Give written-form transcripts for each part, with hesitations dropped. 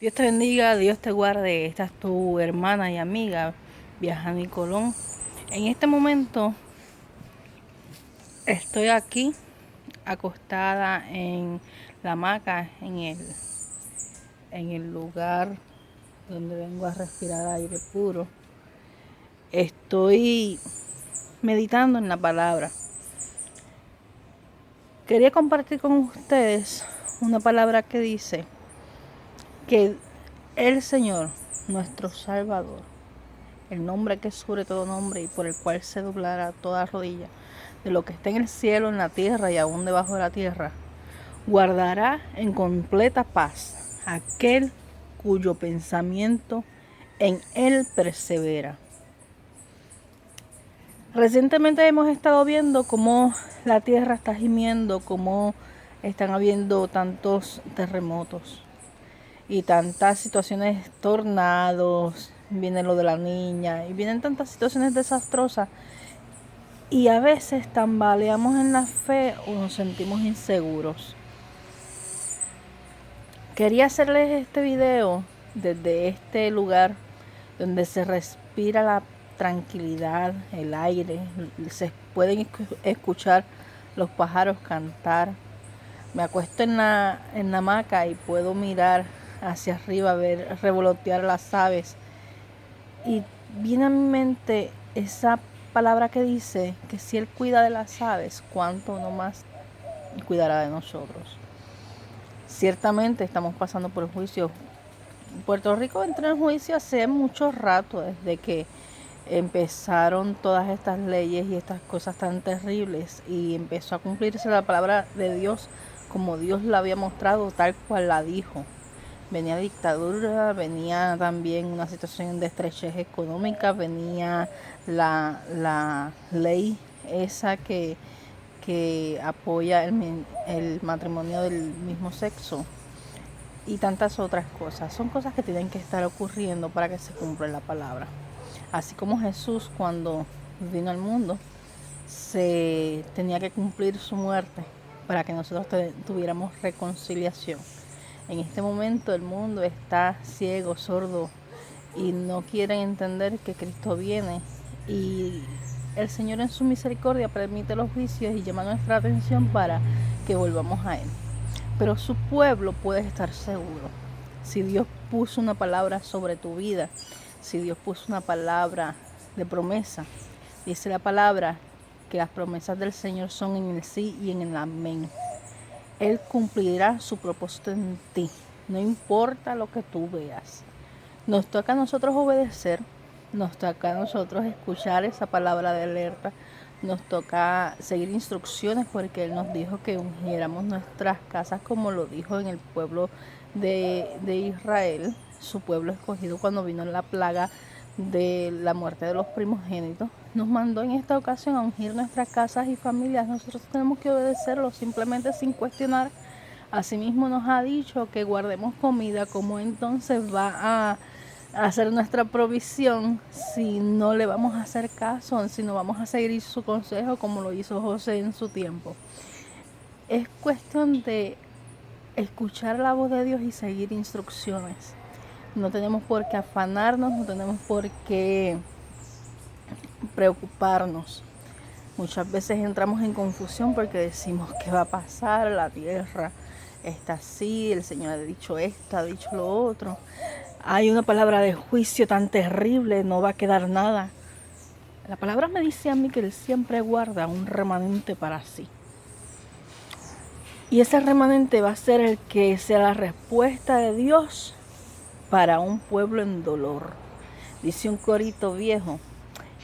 Dios te bendiga, Dios te guarde. Esta es tu hermana y amiga, Viajani Colón. En este momento estoy aquí acostada en la hamaca, en el lugar donde vengo a respirar aire puro. Estoy meditando en la palabra. Quería compartir con ustedes una palabra que dice que el Señor, nuestro Salvador, el nombre que es sobre todo nombre y por el cual se doblará toda rodilla de lo que está en el cielo, en la tierra y aún debajo de la tierra, guardará en completa paz aquel cuyo pensamiento en él persevera. Recientemente hemos estado viendo cómo la tierra está gimiendo, cómo están habiendo tantos terremotos y tantas situaciones, tornados, viene lo de la niña y vienen tantas situaciones desastrosas, y a veces tambaleamos en la fe o nos sentimos inseguros. Quería hacerles este video desde este lugar donde se respira la tranquilidad, el aire, se pueden escuchar los pájaros cantar. Me acuesto en la hamaca y puedo mirar hacia arriba, ver revolotear las aves. Y viene a mi mente esa palabra que dice que si Él cuida de las aves, ¿cuánto no más cuidará de nosotros? Ciertamente estamos pasando por el juicio. Puerto Rico entró en juicio hace mucho rato, desde que empezaron todas estas leyes y estas cosas tan terribles, y empezó a cumplirse la palabra de Dios como Dios la había mostrado, tal cual la dijo. Venía dictadura, venía también una situación de estrechez económica, venía la ley esa que apoya el matrimonio del mismo sexo y tantas otras cosas. Son cosas que tienen que estar ocurriendo para que se cumpla la palabra. Así como Jesús, cuando vino al mundo, se tenía que cumplir su muerte para que nosotros tuviéramos reconciliación. En este momento el mundo está ciego, sordo, y no quieren entender que Cristo viene, y el Señor en su misericordia permite los vicios y llama nuestra atención para que volvamos a Él. Pero su pueblo puede estar seguro. Si Dios puso una palabra sobre tu vida, si Dios puso una palabra de promesa, dice la palabra que las promesas del Señor son en el sí y en el amén. Él cumplirá su propósito en ti, no importa lo que tú veas. Nos toca a nosotros obedecer, nos toca a nosotros escuchar esa palabra de alerta, nos toca seguir instrucciones, porque Él nos dijo que ungiéramos nuestras casas como lo dijo en el pueblo de Israel, su pueblo escogido cuando vino la plaga de la muerte de los primogénitos. Nos mandó en esta ocasión a ungir nuestras casas y familias. Nosotros tenemos que obedecerlo simplemente sin cuestionar. Asimismo nos ha dicho que guardemos comida. ¿Cómo entonces va a hacer nuestra provisión si no le vamos a hacer caso, si no vamos a seguir su consejo como lo hizo José en su tiempo? Es cuestión de escuchar la voz de Dios y seguir instrucciones. No tenemos por qué afanarnos, no tenemos por qué preocuparnos. Muchas veces entramos en confusión porque decimos: ¿qué va a pasar? La tierra está así, el Señor ha dicho esto, ha dicho lo otro. Hay una palabra de juicio tan terrible, no va a quedar nada. La palabra me dice a mí que Él siempre guarda un remanente para sí. Y ese remanente va a ser el que sea la respuesta de Dios para un pueblo en dolor. Dice un corito viejo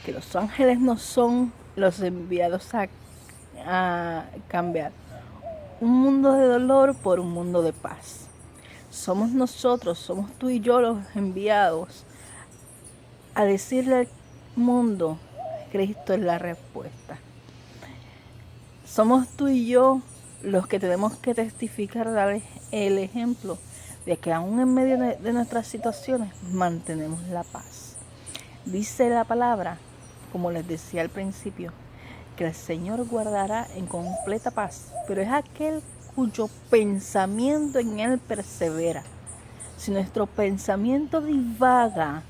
que los ángeles no son los enviados a cambiar un mundo de dolor por un mundo de paz. Somos nosotros, somos tú y yo los enviados a decirle al mundo: Cristo es la respuesta. Somos tú y yo los que tenemos que testificar, dar el ejemplo de que aún en medio de nuestras situaciones mantenemos la paz. Dice la palabra, como les decía al principio, que el Señor guardará en completa paz, pero es aquel cuyo pensamiento en Él persevera. Si nuestro pensamiento divaga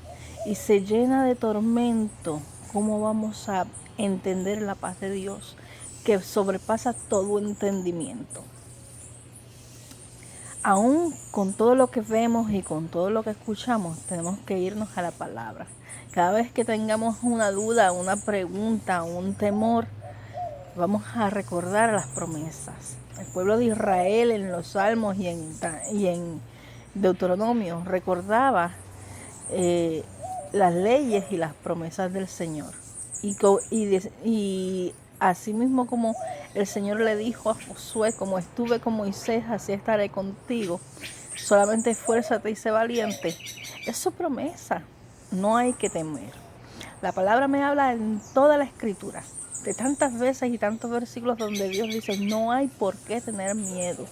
y se llena de tormento, ¿cómo vamos a entender la paz de Dios que sobrepasa todo entendimiento? Aún con todo lo que vemos y con todo lo que escuchamos, tenemos que irnos a la palabra. Cada vez que tengamos una duda, una pregunta, un temor, vamos a recordar las promesas. El pueblo de Israel en los Salmos y en Deuteronomio recordaba las leyes y las promesas del Señor. Y así mismo como el Señor le dijo a Josué, como estuve con Moisés, así estaré contigo. Solamente esfuérzate y sé valiente. Es su promesa. No hay que temer. La palabra me habla en toda la escritura, de tantas veces y tantos versículos donde Dios dice, no hay por qué tener miedo.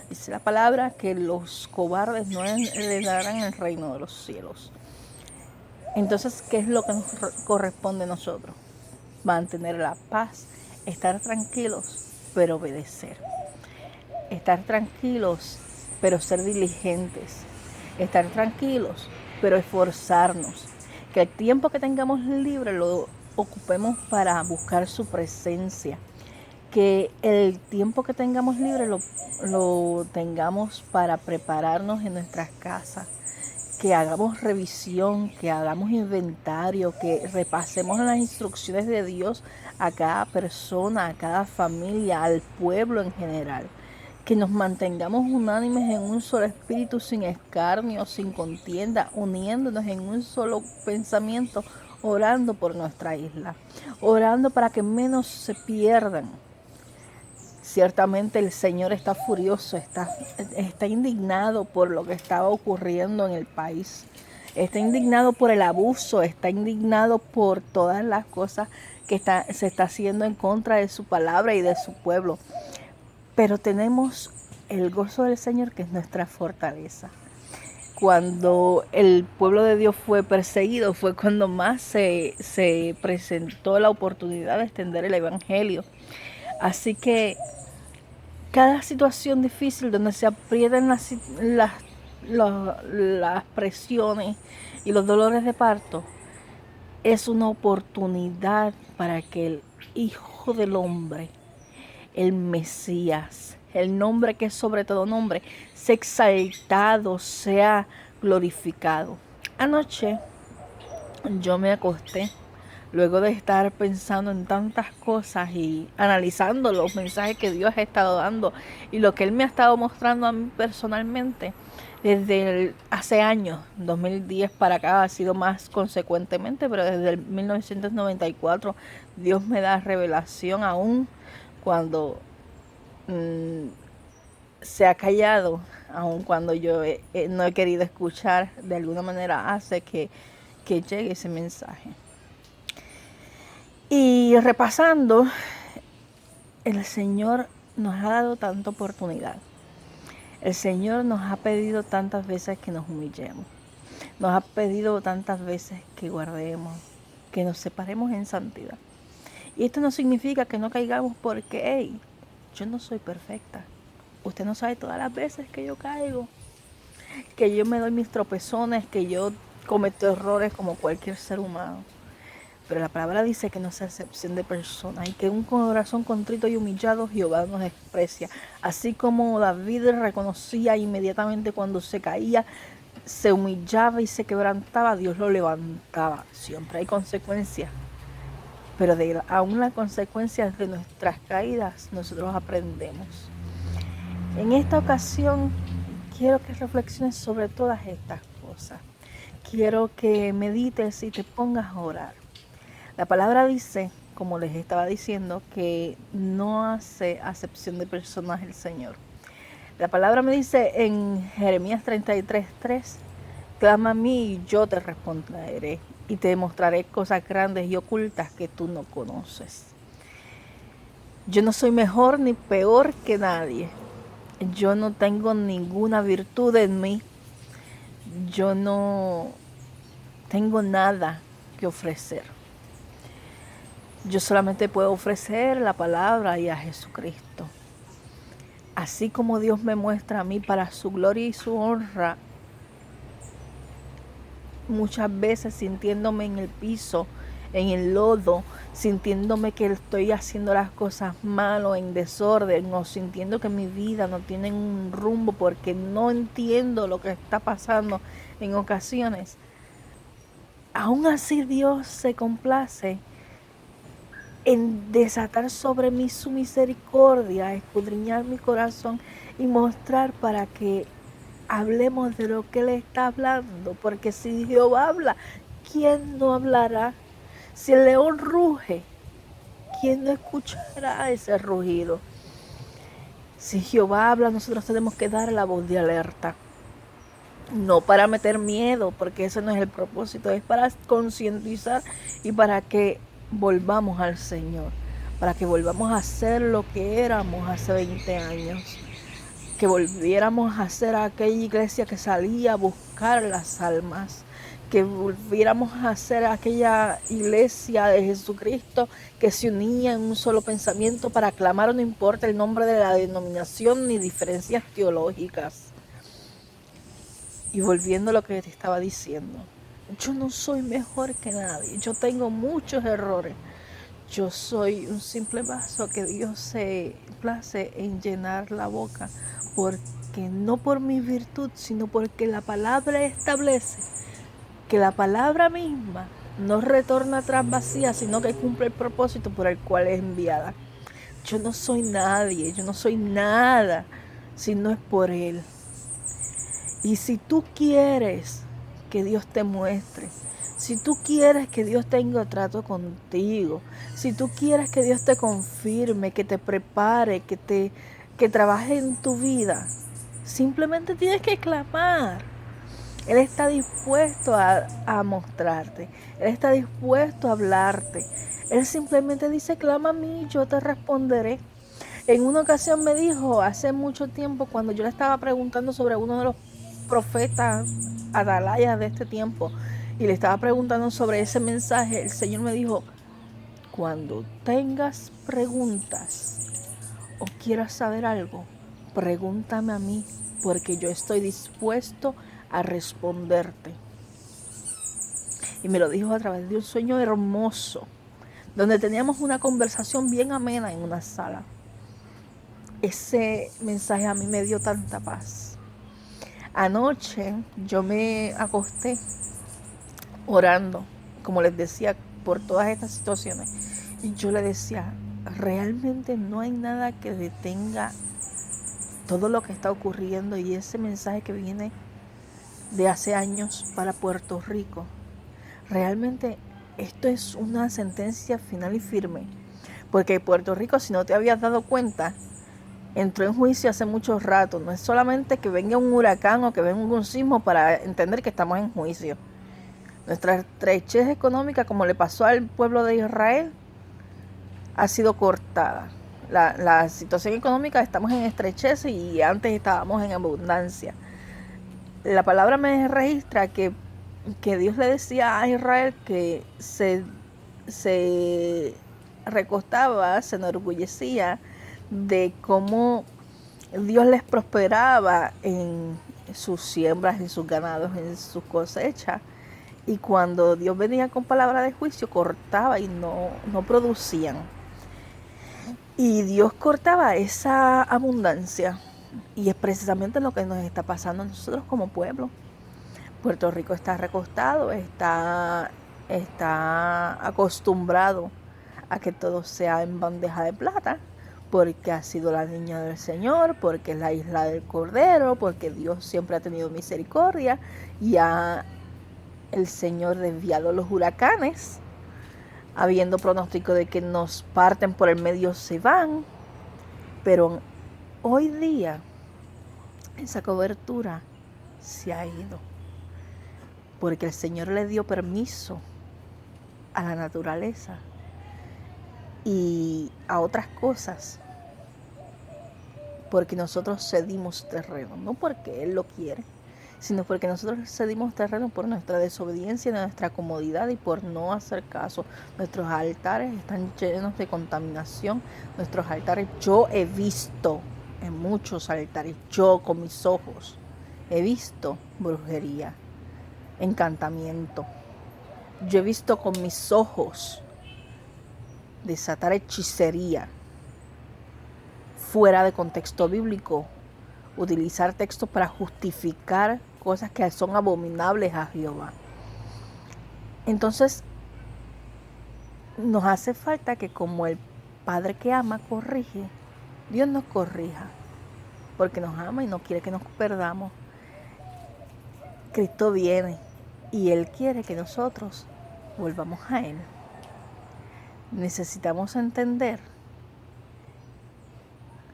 Dice la palabra que los cobardes no heredarán el reino de los cielos. Entonces, ¿qué es lo que nos corresponde a nosotros? Mantener la paz, estar tranquilos, pero obedecer. Estar tranquilos, pero ser diligentes. Estar tranquilos, pero esforzarnos. Que el tiempo que tengamos libre lo ocupemos para buscar su presencia. Que el tiempo que tengamos libre lo tengamos para prepararnos en nuestras casas. Que hagamos revisión, que hagamos inventario, que repasemos las instrucciones de Dios a cada persona, a cada familia, al pueblo en general. Que nos mantengamos unánimes en un solo espíritu, sin escarnio, sin contienda, uniéndonos en un solo pensamiento, orando por nuestra isla, orando para que menos se pierdan. Ciertamente el Señor está furioso, está indignado por lo que estaba ocurriendo en el país. Está indignado por el abuso, está indignado por todas las cosas que se está haciendo en contra de su palabra y de su pueblo. Pero tenemos el gozo del Señor, que es nuestra fortaleza. Cuando el pueblo de Dios fue perseguido, fue cuando más se presentó la oportunidad de extender el evangelio. Así que cada situación difícil donde se aprietan las presiones y los dolores de parto es una oportunidad para que el Hijo del Hombre, el Mesías, el nombre que es sobre todo nombre, sea exaltado, sea glorificado. Anoche yo me acosté luego de estar pensando en tantas cosas y analizando los mensajes que Dios ha estado dando y lo que Él me ha estado mostrando a mí personalmente desde hace años, 2010 para acá ha sido más consecuentemente, pero desde el 1994 Dios me da revelación aún cuando se ha callado, aun cuando yo no he querido escuchar, de alguna manera hace que llegue ese mensaje. Y repasando, el Señor nos ha dado tanta oportunidad. El Señor nos ha pedido tantas veces que nos humillemos. Nos ha pedido tantas veces que guardemos, que nos separemos en santidad. Y esto no significa que no caigamos porque, hey, yo no soy perfecta. Usted no sabe todas las veces que yo caigo, que yo me doy mis tropezones, que yo cometo errores como cualquier ser humano. Pero la palabra dice que no se acepción de personas y que un corazón contrito y humillado Jehová nos desprecia. Así como David reconocía inmediatamente cuando se caía, se humillaba y se quebrantaba, Dios lo levantaba. Siempre hay consecuencias, pero aún las consecuencias de nuestras caídas nosotros aprendemos. En esta ocasión quiero que reflexiones sobre todas estas cosas. Quiero que medites y te pongas a orar. La palabra dice, como les estaba diciendo, que no hace acepción de personas el Señor. La palabra me dice en Jeremías 33:3, clama a mí y yo te responderé y te mostraré cosas grandes y ocultas que tú no conoces. Yo no soy mejor ni peor que nadie. Yo no tengo ninguna virtud en mí. Yo no tengo nada que ofrecer. Yo solamente puedo ofrecer la palabra y a Jesucristo. Así como Dios me muestra a mí para su gloria y su honra, muchas veces sintiéndome en el piso, en el lodo, sintiéndome que estoy haciendo las cosas mal o en desorden, o sintiendo que mi vida no tiene un rumbo porque no entiendo lo que está pasando en ocasiones. Aún así Dios se complace en desatar sobre mí su misericordia, escudriñar mi corazón y mostrar para que hablemos de lo que Él está hablando. Porque si Jehová habla, ¿quién no hablará? Si el león ruge, ¿quién no escuchará ese rugido? Si Jehová habla, nosotros tenemos que dar la voz de alerta. No para meter miedo, porque ese no es el propósito, es para concientizar y para que volvamos al Señor, para que volvamos a ser lo que éramos hace 20 años, que volviéramos a ser aquella iglesia que salía a buscar las almas, que volviéramos a ser aquella iglesia de Jesucristo que se unía en un solo pensamiento para clamar, no importa el nombre de la denominación ni diferencias teológicas. Y volviendo a lo que te estaba diciendo, yo no soy mejor que nadie, yo tengo muchos errores. Yo soy un simple vaso que Dios se place en llenar la boca, porque no por mi virtud, sino porque la palabra establece que la palabra misma no retorna atrás vacía, sino que cumple el propósito por el cual es enviada. Yo no soy nadie, yo no soy nada, si no es por Él. Y si tú quieres que Dios te muestre, si tú quieres que Dios tenga trato contigo, si tú quieres que Dios te confirme, que te prepare, que trabaje en tu vida, simplemente tienes que clamar. Él está dispuesto a mostrarte, Él está dispuesto a hablarte. Él simplemente dice, clama a mí, yo te responderé. En una ocasión me dijo, hace mucho tiempo, cuando yo le estaba preguntando sobre uno de los profetas atalayas de este tiempo, y le estaba preguntando sobre ese mensaje, el Señor me dijo, cuando tengas preguntas o quieras saber algo, pregúntame a mí, porque yo estoy dispuesto a responderte. Y me lo dijo a través de un sueño hermoso, donde teníamos una conversación bien amena en una sala. Ese mensaje a mí me dio tanta paz. Anoche yo me acosté orando, como les decía, por todas estas situaciones. Y yo le decía, realmente no hay nada que detenga todo lo que está ocurriendo y ese mensaje que viene de hace años para Puerto Rico. Realmente esto es una sentencia final y firme. Porque Puerto Rico, si no te habías dado cuenta, entró en juicio hace mucho rato. No es solamente que venga un huracán o que venga un sismo para entender que estamos en juicio. Nuestra estrechez económica, como le pasó al pueblo de Israel, ha sido cortada. La situación económica, estamos en estrechez y antes estábamos en abundancia. La palabra me registra que Dios le decía a Israel que se recostaba, se enorgullecía de cómo Dios les prosperaba en sus siembras, en sus ganados, en sus cosechas. Y cuando Dios venía con palabra de juicio, cortaba y no producían. Y Dios cortaba esa abundancia. Y es precisamente lo que nos está pasando a nosotros como pueblo. Puerto Rico está recostado, está acostumbrado a que todo sea en bandeja de plata, porque ha sido la niña del Señor, porque es la isla del Cordero, porque Dios siempre ha tenido misericordia y el Señor desviado los huracanes, habiendo pronóstico de que nos parten por el medio, se van. Pero hoy día esa cobertura se ha ido, porque el Señor le dio permiso a la naturaleza y a otras cosas, porque nosotros cedimos terreno, no porque Él lo quiere, sino porque nosotros cedimos terreno por nuestra desobediencia, nuestra comodidad y por no hacer caso. Nuestros altares están llenos de contaminación. Nuestros altares, yo he visto en muchos altares, yo con mis ojos, he visto brujería. encantamiento. Yo he visto con mis ojos desatar hechicería fuera de contexto bíblico, utilizar textos para justificar cosas que son abominables a Jehová. Entonces, nos hace falta que como el Padre que ama corrige, Dios nos corrija, porque nos ama y no quiere que nos perdamos. Cristo viene y Él quiere que nosotros volvamos a Él. Necesitamos entender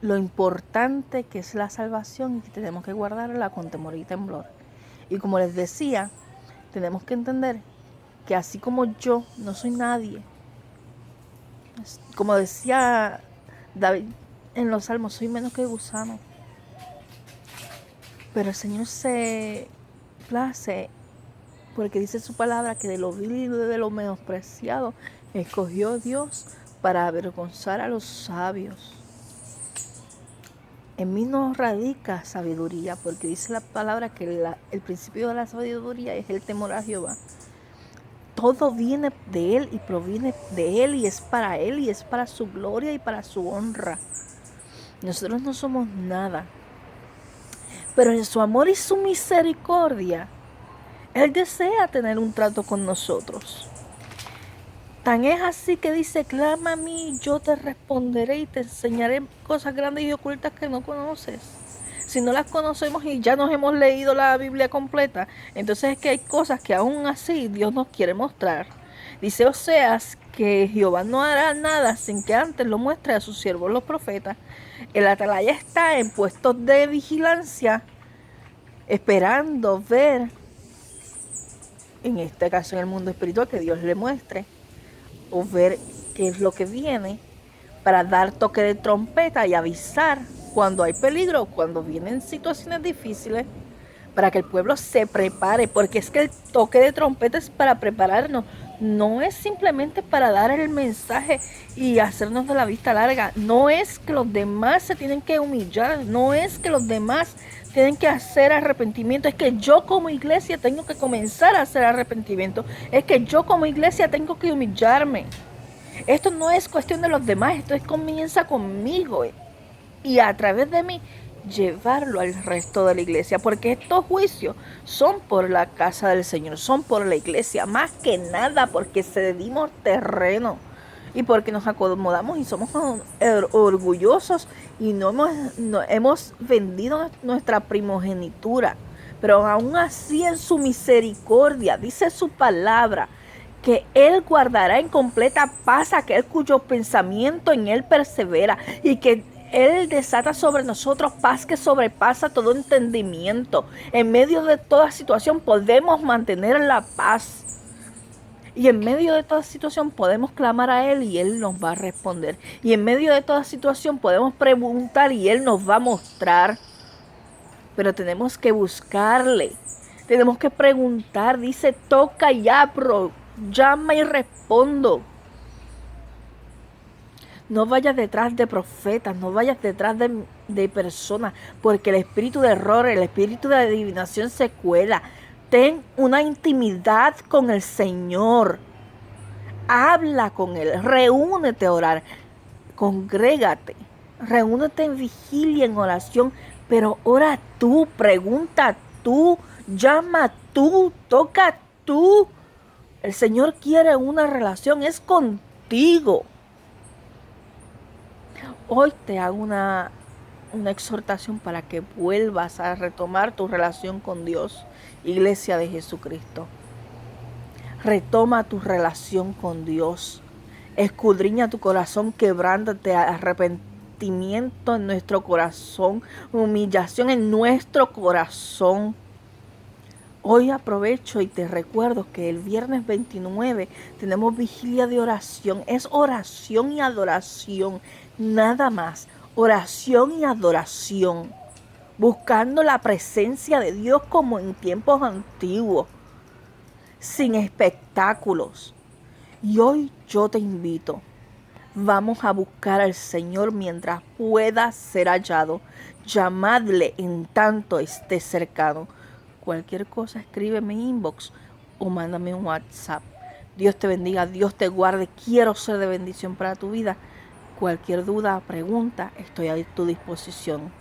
lo importante que es la salvación y que tenemos que guardarla con temor y temblor. Y como les decía, tenemos que entender que así como yo no soy nadie, como decía David en los Salmos, soy menos que gusano. Pero el Señor se place, porque dice su palabra, que de lo vil y de lo menospreciado escogió Dios para avergonzar a los sabios. En mí no radica sabiduría, porque dice la palabra que el principio de la sabiduría es el temor a Jehová. Todo viene de Él y proviene de Él y es para Él y es para su gloria y para su honra. Nosotros no somos nada, pero en su amor y su misericordia, Él desea tener un trato con nosotros. Tan es así que dice, clama a mí, yo te responderé y te enseñaré cosas grandes y ocultas que no conoces. Si no las conocemos y ya nos hemos leído la Biblia completa, entonces es que hay cosas que aún así Dios nos quiere mostrar. Dice Oseas que Jehová no hará nada sin que antes lo muestre a sus siervos los profetas. El atalaya está en puestos de vigilancia, esperando ver, en este caso en el mundo espiritual, que Dios le muestre o ver qué es lo que viene, para dar toque de trompeta y avisar cuando hay peligro, cuando vienen situaciones difíciles, para que el pueblo se prepare, porque es que el toque de trompeta es para prepararnos, no es simplemente para dar el mensaje y hacernos de la vista larga, no es que los demás se tienen que humillar, no es que los demás tienen que hacer arrepentimiento, es que yo como iglesia tengo que comenzar a hacer arrepentimiento, es que yo como iglesia tengo que humillarme. Esto no es cuestión de los demás, esto comienza conmigo y a través de mí llevarlo al resto de la iglesia, porque estos juicios son por la casa del Señor, son por la iglesia, más que nada porque cedimos terreno y porque nos acomodamos y somos orgullosos y no hemos vendido nuestra primogenitura, pero aún así en su misericordia, dice su palabra, que Él guardará en completa paz a aquel cuyo pensamiento en Él persevera, y que Él desata sobre nosotros paz que sobrepasa todo entendimiento. En medio de toda situación podemos mantener la paz. Y en medio de toda situación podemos clamar a Él y Él nos va a responder. Y en medio de toda situación podemos preguntar y Él nos va a mostrar. Pero tenemos que buscarle. Tenemos que preguntar. Dice, toca y abro. Llama y respondo. No vayas detrás de profetas, no vayas detrás de personas, porque el espíritu de error, el espíritu de adivinación se cuela. Ten una intimidad con el Señor. Habla con Él, reúnete a orar, congrégate, reúnete en vigilia, en oración, pero ora tú, pregunta tú, llama tú, toca tú. El Señor quiere una relación, es contigo. Hoy te hago una exhortación para que vuelvas a retomar tu relación con Dios, Iglesia de Jesucristo. Retoma tu relación con Dios. Escudriña tu corazón, quebrántate, arrepentimiento en nuestro corazón, humillación en nuestro corazón. Hoy aprovecho y te recuerdo que el viernes 29 tenemos vigilia de oración. Es oración y adoración, nada más. Oración y adoración. Buscando la presencia de Dios como en tiempos antiguos. Sin espectáculos. Y hoy yo te invito. Vamos a buscar al Señor mientras pueda ser hallado. Llamadle en tanto esté cercano. Cualquier cosa, escríbeme en inbox o mándame un WhatsApp. Dios te bendiga, Dios te guarde. Quiero ser de bendición para tu vida. Cualquier duda o pregunta, estoy a tu disposición.